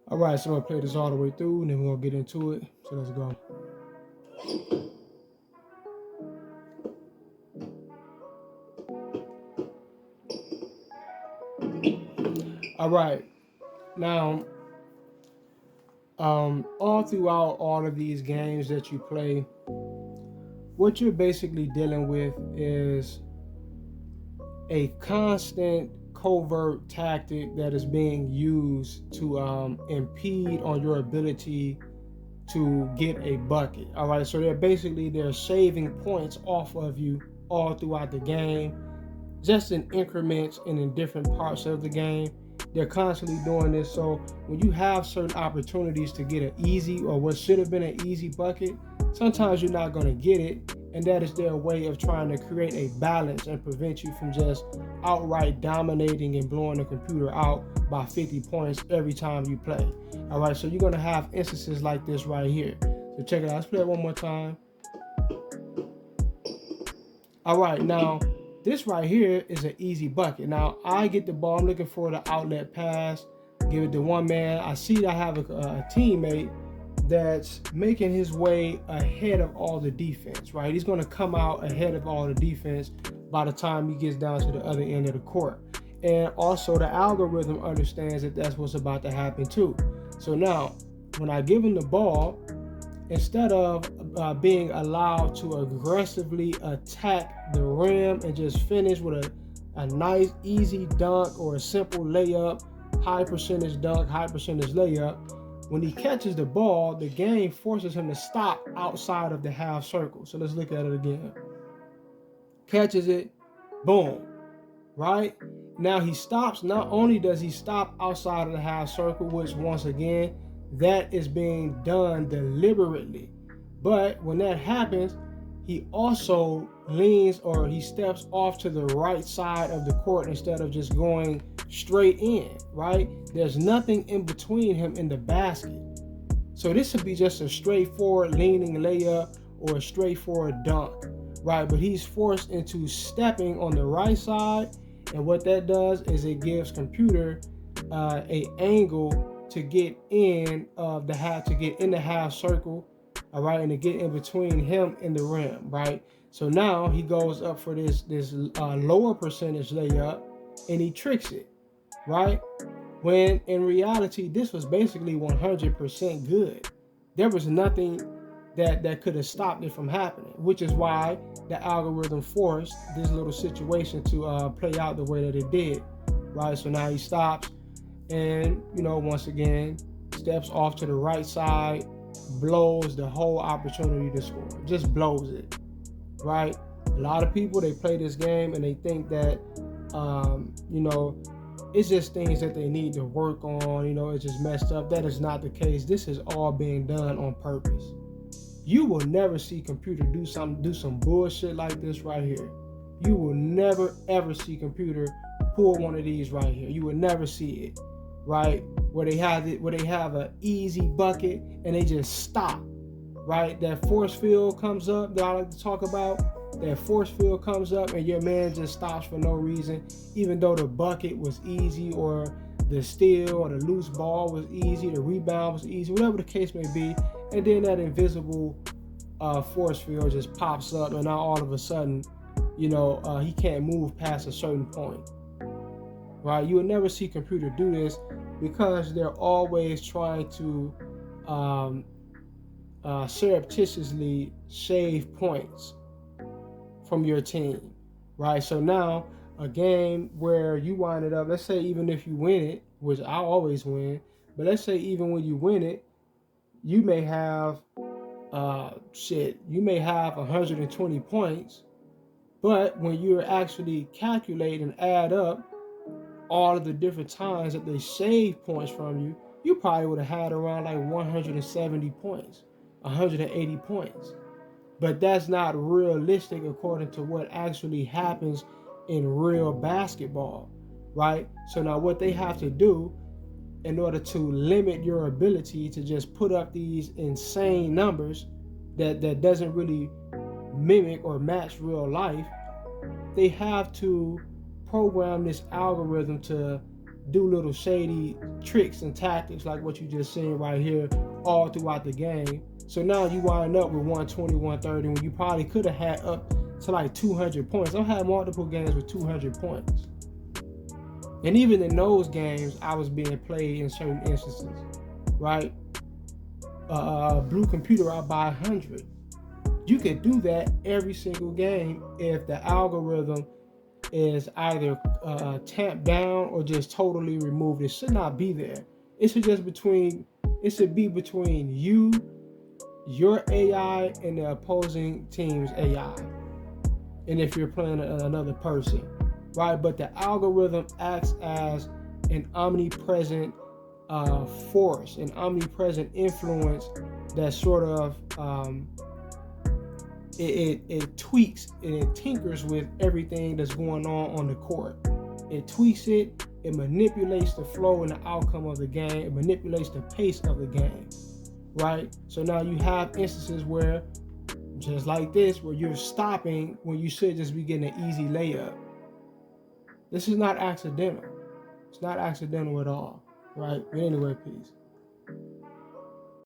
All right, so I'm gonna play this all the way through, and then we're gonna get into it. So let's go. All right, now, all throughout all of these games that you play, what you're basically dealing with is a constant covert tactic that is being used to impede on your ability to get a bucket. All right, so they're saving points off of you all throughout the game, just in increments and in different parts of the game. They're constantly doing this. So when you have certain opportunities to get an easy or what should have been an easy bucket, sometimes you're not going to get it. And that is their way of trying to create a balance and prevent you from just outright dominating and blowing the computer out by 50 points every time you play. All right, so you're going to have instances like this right here. So check it out. Let's play it one more time. All right, now this right here is an easy bucket. Now I get the ball, I'm looking for the outlet pass, give it to one man. I see that I have a teammate that's making his way ahead of all the defense, right? He's going to come out ahead of all the defense by the time he gets down to the other end of the court. And also the algorithm understands that that's what's about to happen too. So now when I give him the ball, instead of being allowed to aggressively attack the rim and just finish with a nice easy dunk or a simple layup, high percentage dunk, high percentage layup, when he catches the ball, the game forces him to stop outside of the half circle. So let's look at it again. Catches it, boom, right? Now he stops. Not only does he stop outside of the half circle, which once again, that is being done deliberately. But when that happens, he also leans or he steps off to the right side of the court instead of just going straight in, right? There's nothing in between him and the basket. So this would be just a straightforward leaning layup or a straightforward dunk, right? But he's forced into stepping on the right side, and what that does is it gives computer a angle to get in the half circle, all right, and to get in between him and the rim, right? So now he goes up for this lower percentage layup, and he tricks it, right? When in reality, this was basically 100% good. There was nothing that could have stopped it from happening, which is why the algorithm forced this little situation to play out the way that it did, right? So now he stops and, once again, steps off to the right side, blows the whole opportunity to score, just blows it, right? A lot of people, they play this game and they think that, it's just things that they need to work on, it's just messed up. That is not the case. This is all being done on purpose. You will never see computer do some bullshit like this right here. You will never ever see computer pull one of these right here. You will never see it, right? Where they have an easy bucket and they just stop, right? That force field comes up that I like to talk about. That force field comes up and your man just stops for no reason, even though the bucket was easy or the steal or the loose ball was easy, the rebound was easy, whatever the case may be. And then that invisible force field just pops up, and now all of a sudden, he can't move past a certain point, right? You will never see computer do this because they're always trying to surreptitiously shave points from your team, right? So now a game where you wind it up, let's say even if you win it, which I always win, but let's say even when you win it, you may have 120 points, but when you're actually calculate and add up all of the different times that they save points from you, you probably would have had around like 170 points, 180 points. But that's not realistic according to what actually happens in real basketball, right? So now what they have to do in order to limit your ability to just put up these insane numbers that doesn't really mimic or match real life, they have to program this algorithm to do little shady tricks and tactics like what you just seen right here all throughout the game. So now you wind up with 120, 130 when you probably could have had up to like 200 points. I've had multiple games with 200 points. And even in those games, I was being played in certain instances, right? Blue computer out by 100. You could do that every single game if the algorithm is either tamped down or just totally removed. It should not be there. It should be between you, your AI, and the opposing team's AI. And if you're playing another person, right? But the algorithm acts as an omnipresent force, an omnipresent influence that sort of it tweaks and it tinkers with everything that's going on the court. It tweaks it, it manipulates the flow and the outcome of the game, it manipulates the pace of the game, right? So now you have instances where, just like this, where you're stopping when you should just be getting an easy layup. This is not accidental. It's not accidental at all, right? But anyway, peace.